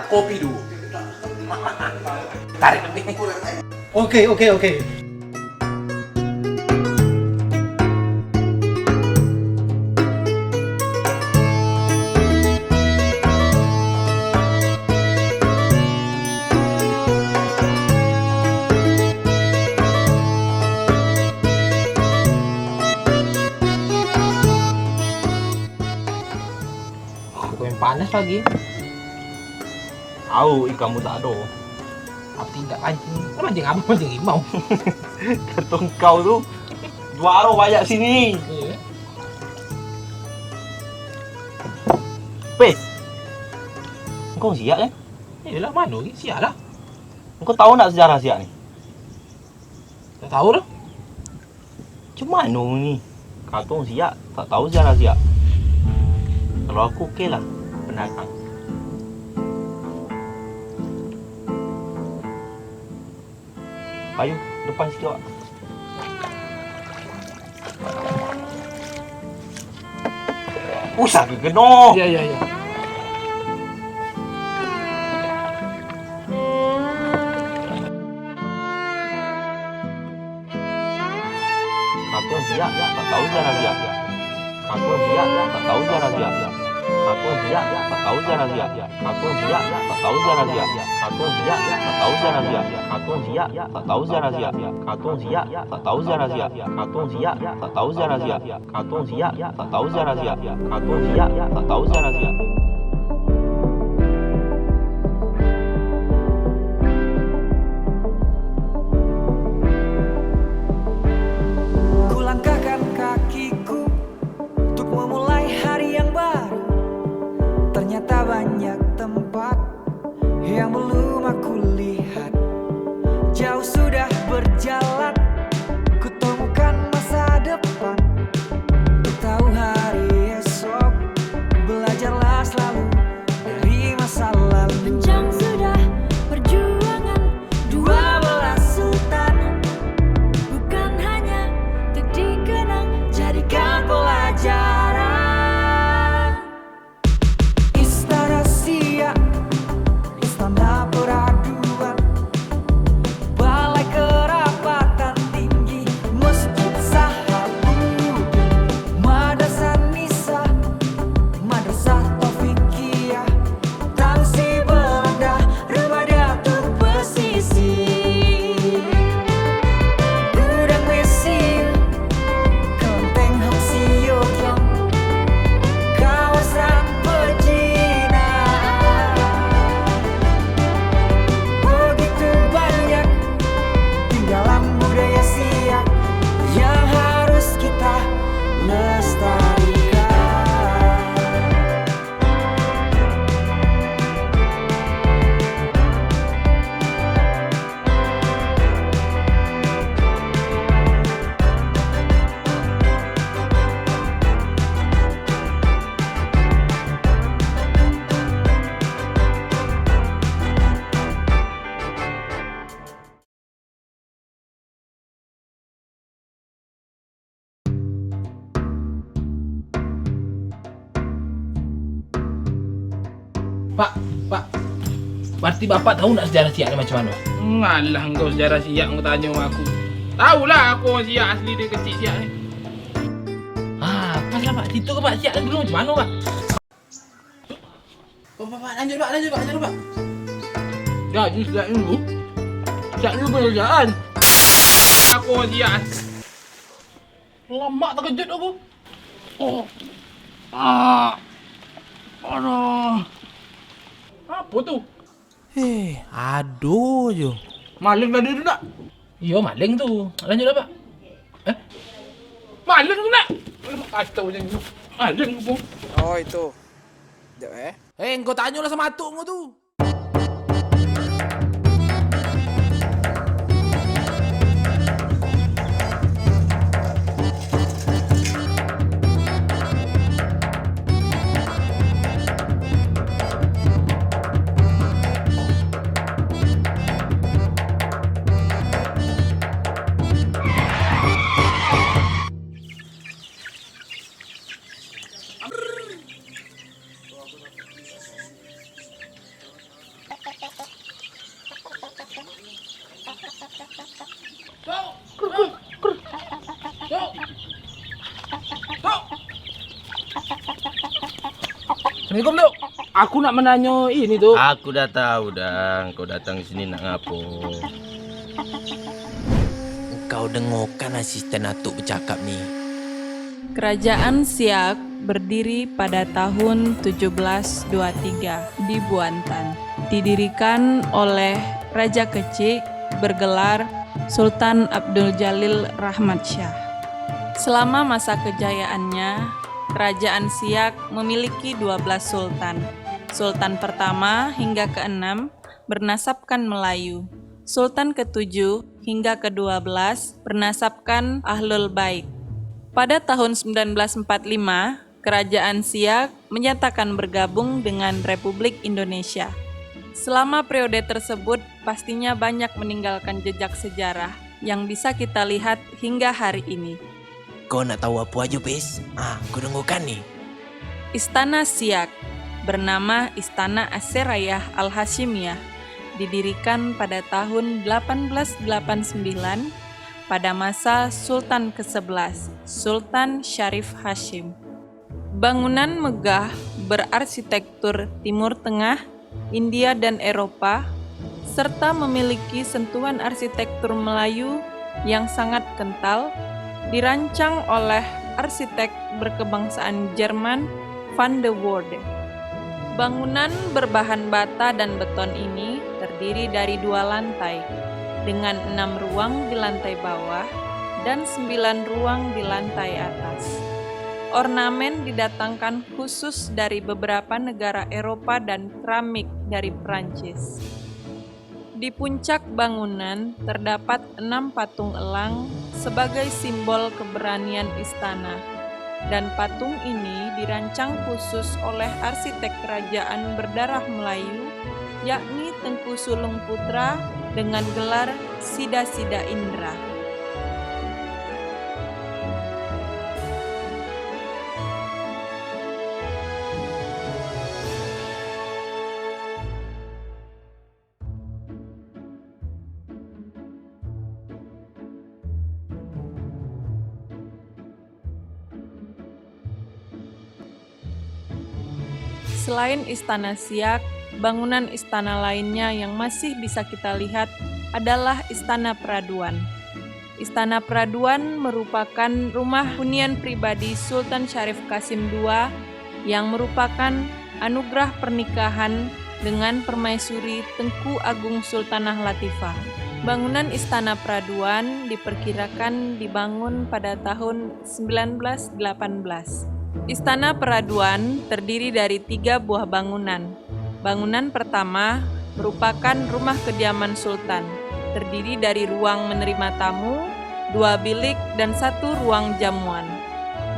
Kopi dulu. Tarik lebih. Oke. Yang panas lagi. Tahu ikanmu tak ada. Apa tidak pancing? Mancing apa? Mancing imau. Gantung kau tuh. Juara banyak sini. Iya. Pes. Engkau siap kan? Iyalah mana ni? Siap lah. Engkau tahu nak sejarah siap ni? Tak tahu lah. Cuma mana ni? Katong siap, tak tahu sejarah siap. Kalau aku okey lah, pendatang. Ayo, depan sikit awak. Usah ke kena. Ya. Katong siap, tak tahu sejarah siap. Katong siap, tak tahu sejarah siap. Katong siap, tak tahu sejarah siap. Katong siap, tak tahu sejarah siap. Katong siap, tak tahu sejarah siap. Katong siap, tak tahu sejarah siap. Katong siap, tak tahu sejarah siap. Katong siap, tak tahu sejarah siap. Katong siap, tak tahu sejarah siap. Katong siap, tak tahu sejarah siap. Kulangkahkan kakiku untuk memulai hari yang baru. Ternyata banyak tempat yang belum aku lihat. Jauh sudah berjalan, ku temukan masa depan. Ku tahu hari esok, belajarlah selalu dari masa lalu. Panjang sudah perjuangan 12 sultan, bukan hanya untuk dikenang. jadikan pelajaran. Istana Siak, istana peraduan, balai kerapatan tinggi, masjid Sahabudin, madrasah Nisa, madrasah Taufikiyah, Tangsi Belanda, rumah Datuk Pesisir, gudang mesin, kelenteng Hang Siokyong, kawasan pejinaan. Begitu banyak tinggalan budaya Siak yang harus kita lestarikan. Pak. Berarti bapak tahu nak sejarah Siak ni macam mana? Alah engkau sejarah Siak kau tanya sama aku. Tahulah aku orang Siak asli dia kecil Siak ni. Pas lah pak. Cerita ke pak Siak dulu macam mana pak? Pak, lanjut pak. Jadi Siak dulu. Siak dulu berjaya. Aku orang Siak. Lama terkejut aku. Aduh. Apa tu? Aduh je. Maling tadi tu nak? Yo maling tu. Lanjut lah pak. Maling tu nak? Kacau macam ni. Maling pun. Oh itu. Sekejap Kau tanyalah sama atuk kau tu. Assalamualaikum Dok. Aku nak menanya ini Dok. Aku dah tahu dah, kau datang sini nak ngapo. Kau dengarkan asisten Atuk bercakap ni. Kerajaan Siak berdiri pada tahun 1723 di Buantan. Didirikan oleh Raja Kecik bergelar Sultan Abdul Jalil Rahmat Shah. Selama masa kejayaannya, Kerajaan Siak memiliki 12 sultan. Sultan pertama hingga ke-6 bernasabkan Melayu. Sultan ke-7 hingga ke-12 bernasabkan Ahlul Bait. Pada tahun 1945, Kerajaan Siak menyatakan bergabung dengan Republik Indonesia. Selama periode tersebut, pastinya banyak meninggalkan jejak sejarah yang bisa kita lihat hingga hari ini. Kau nak tahu apa aja, Pes? Kau dengarkan ni. Istana Siak bernama Istana Aserayah Al-Hashimiyah didirikan pada tahun 1889 pada masa Sultan ke-11, Sultan Syarif Hashim. Bangunan megah berarsitektur Timur Tengah, India dan Eropa, serta memiliki sentuhan arsitektur Melayu yang sangat kental, dirancang oleh arsitek berkebangsaan Jerman Van de Voorde. Bangunan berbahan bata dan beton ini terdiri dari 2 lantai, dengan 6 ruang di lantai bawah dan 9 ruang di lantai atas. Ornamen didatangkan khusus dari beberapa negara Eropa dan keramik dari Prancis. Di puncak bangunan terdapat 6 patung elang sebagai simbol keberanian istana, dan patung ini dirancang khusus oleh arsitek kerajaan berdarah Melayu, yakni Tengku Sulung Putra dengan gelar Sida-Sida Indra. Selain Istana Siak, bangunan istana lainnya yang masih bisa kita lihat adalah Istana Peraduan. Istana Peraduan merupakan rumah hunian pribadi Sultan Syarif Qasim II yang merupakan anugerah pernikahan dengan permaisuri Tengku Agung Sultanah Latifah. Bangunan Istana Peraduan diperkirakan dibangun pada tahun 1918. Istana Peraduan terdiri dari 3 buah bangunan. Bangunan pertama merupakan rumah kediaman Sultan, terdiri dari ruang menerima tamu, 2 bilik, dan 1 ruang jamuan.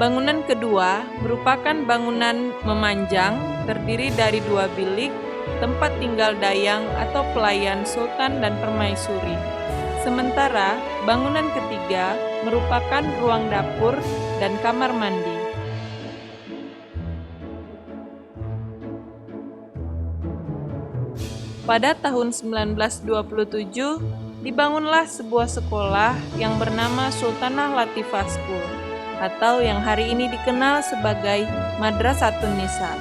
Bangunan kedua merupakan bangunan memanjang, terdiri dari 2 bilik, tempat tinggal dayang atau pelayan Sultan dan permaisuri. Sementara bangunan ketiga merupakan ruang dapur dan kamar mandi. Pada tahun 1927, dibangunlah sebuah sekolah yang bernama Sultanah Latifah School, atau yang hari ini dikenal sebagai Madrasatun Nisa.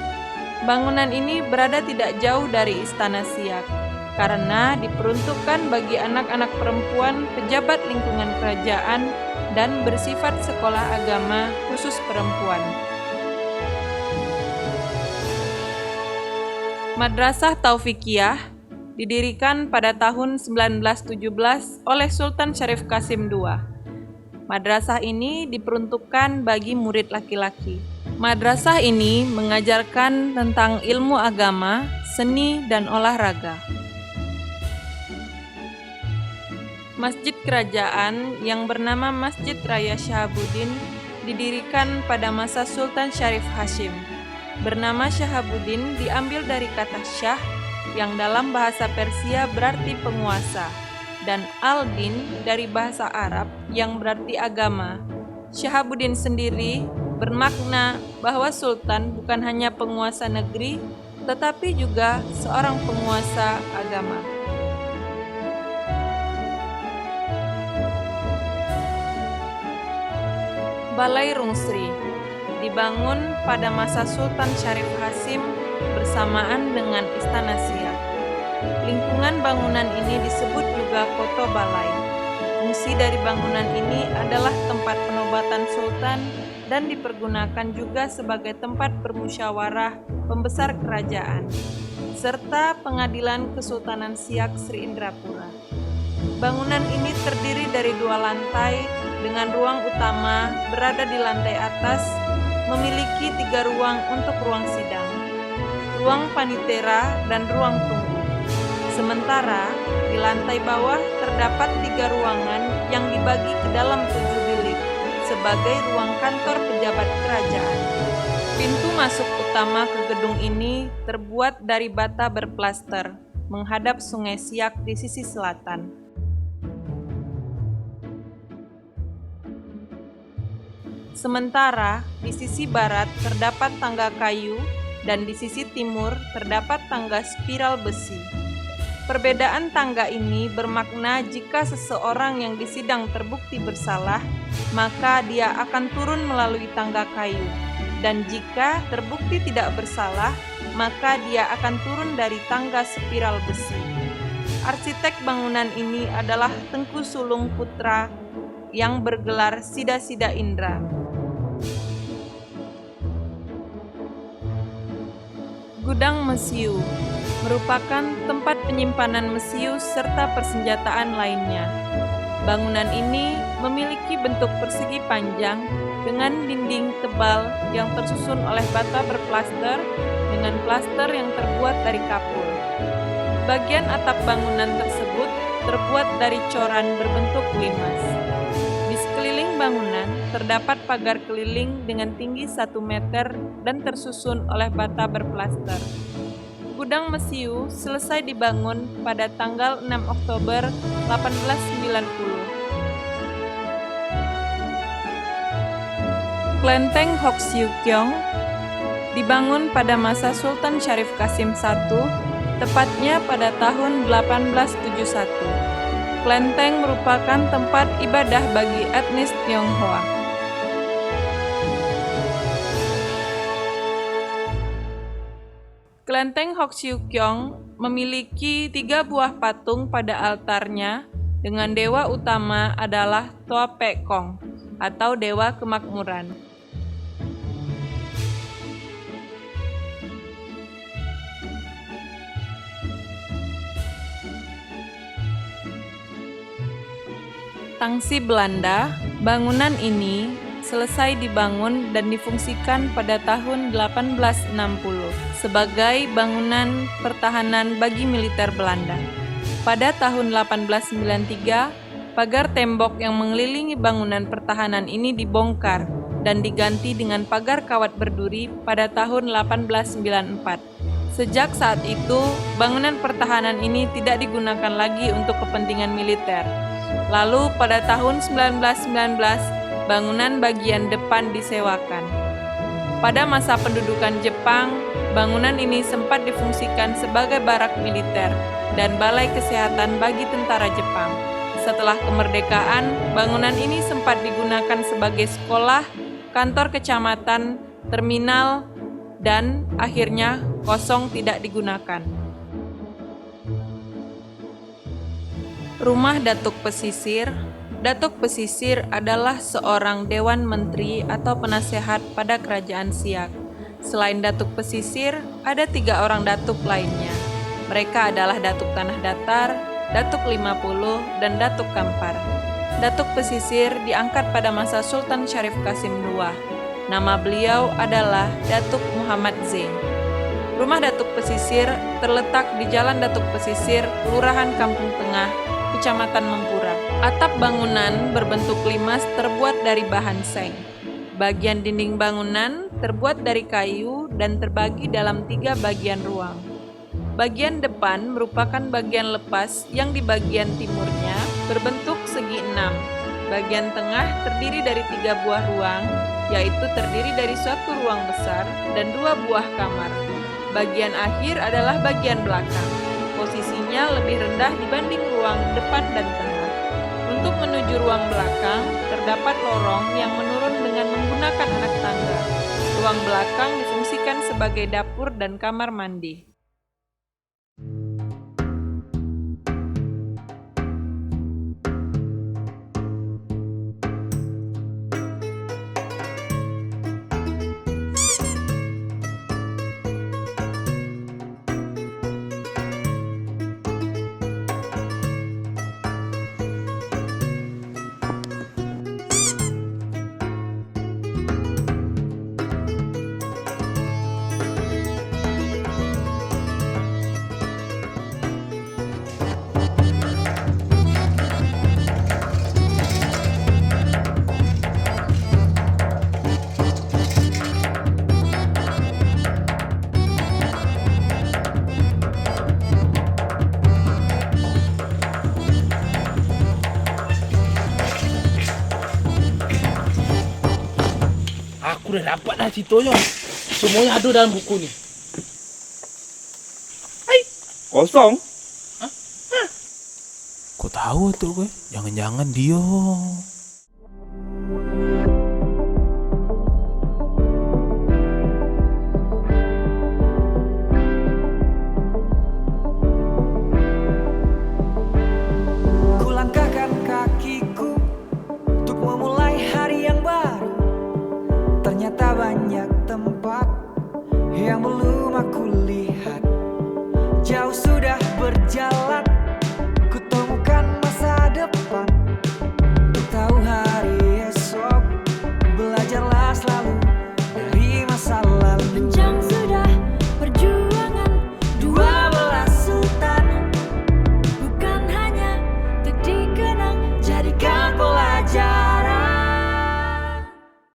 Bangunan ini berada tidak jauh dari Istana Siak, karena diperuntukkan bagi anak-anak perempuan pejabat lingkungan kerajaan dan bersifat sekolah agama khusus perempuan. Madrasah Taufikiyah didirikan pada tahun 1917 oleh Sultan Syarif Qasim II. Madrasah ini diperuntukkan bagi murid laki-laki. Madrasah ini mengajarkan tentang ilmu agama, seni, dan olahraga. Masjid kerajaan yang bernama Masjid Raya Shahabuddin didirikan pada masa Sultan Syarif Hashim. Bernama Shahabuddin diambil dari kata Syah yang dalam bahasa Persia berarti penguasa, dan Al-Din dari bahasa Arab yang berarti agama. Shahabuddin sendiri bermakna bahwa Sultan bukan hanya penguasa negeri, tetapi juga seorang penguasa agama. Balai Rungsri dibangun pada masa Sultan Syarif Hashim bersamaan dengan Istana Siak. Lingkungan bangunan ini disebut juga Koto Balai. Fungsi dari bangunan ini adalah tempat penobatan sultan dan dipergunakan juga sebagai tempat bermusyawarah pembesar kerajaan, serta pengadilan Kesultanan Siak Sri Indrapura. Bangunan ini terdiri dari 2 lantai dengan ruang utama berada di lantai atas, memiliki 3 ruang untuk ruang sidang, ruang panitera, dan ruang tunggu. Sementara di lantai bawah terdapat 3 ruangan yang dibagi ke dalam 7 bilik sebagai ruang kantor pejabat kerajaan. Pintu masuk utama ke gedung ini terbuat dari bata berplaster, menghadap Sungai Siak di sisi selatan. Sementara di sisi barat terdapat tangga kayu dan di sisi timur terdapat tangga spiral besi. Perbedaan tangga ini bermakna jika seseorang yang disidang terbukti bersalah, maka dia akan turun melalui tangga kayu. Dan jika terbukti tidak bersalah, maka dia akan turun dari tangga spiral besi. Arsitek bangunan ini adalah Tengku Sulung Putra yang bergelar Sida-Sida Indra. Gudang Mesiu merupakan tempat penyimpanan mesiu serta persenjataan lainnya. Bangunan ini memiliki bentuk persegi panjang dengan dinding tebal yang tersusun oleh bata berplaster dengan plaster yang terbuat dari kapur. Bagian atap bangunan tersebut terbuat dari coran berbentuk limas. Di sekeliling bangunan terdapat pagar keliling dengan tinggi 1 meter dan tersusun oleh bata berplaster. Gudang Mesiu selesai dibangun pada tanggal 6 Oktober 1890. Klenteng Hoksiukyong dibangun pada masa Sultan Syarif Qasim I, tepatnya pada tahun 1871. Klenteng merupakan tempat ibadah bagi etnis Tionghoa. Klenteng Hoksiukyong memiliki 3 buah patung pada altarnya dengan dewa utama adalah Toa Pekong atau Dewa Kemakmuran. Tangsi Belanda, bangunan ini selesai dibangun dan difungsikan pada tahun 1860 sebagai bangunan pertahanan bagi militer Belanda. Pada tahun 1893, pagar tembok yang mengelilingi bangunan pertahanan ini dibongkar dan diganti dengan pagar kawat berduri pada tahun 1894. Sejak saat itu, bangunan pertahanan ini tidak digunakan lagi untuk kepentingan militer. Lalu pada tahun 1919, bangunan bagian depan disewakan. Pada masa pendudukan Jepang, bangunan ini sempat difungsikan sebagai barak militer dan balai kesehatan bagi tentara Jepang. Setelah kemerdekaan, bangunan ini sempat digunakan sebagai sekolah, kantor kecamatan, terminal, dan akhirnya kosong tidak digunakan. Rumah Datuk Pesisir. Datuk Pesisir adalah seorang dewan menteri atau penasehat pada kerajaan Siak. Selain Datuk Pesisir, ada 3 orang datuk lainnya. Mereka adalah Datuk Tanah Datar, Datuk 50, dan Datuk Kampar. Datuk Pesisir diangkat pada masa Sultan Syarif Qasim II. Nama beliau adalah Datuk Muhammad Zain. Rumah Datuk Pesisir terletak di Jalan Datuk Pesisir, Kelurahan Kampung Tengah, Kecamatan Mempura. Atap bangunan berbentuk limas terbuat dari bahan seng. Bagian dinding bangunan terbuat dari kayu dan terbagi dalam 3 bagian ruang. Bagian depan merupakan bagian lepas yang di bagian timurnya berbentuk segi 6. Bagian tengah terdiri dari 3 buah ruang, yaitu terdiri dari suatu ruang besar dan 2 buah kamar. Bagian akhir adalah bagian belakang. Posisinya lebih rendah dibanding ruang depan dan tengah. Untuk menuju ruang belakang, terdapat lorong yang menurun dengan menggunakan anak tangga. Ruang belakang difungsikan dijadikan sebagai dapur dan kamar mandi. Aku udah dapat dah ceritanya. Semuanya ada dalam buku ni. Kosong. Kau tahu tuh gue? Jangan-jangan dia. Kulangkahkan kakiku untuk memulai hari yang baru. Ternyata banyak tempat yang belum aku lihat. Jauh sudah berjalan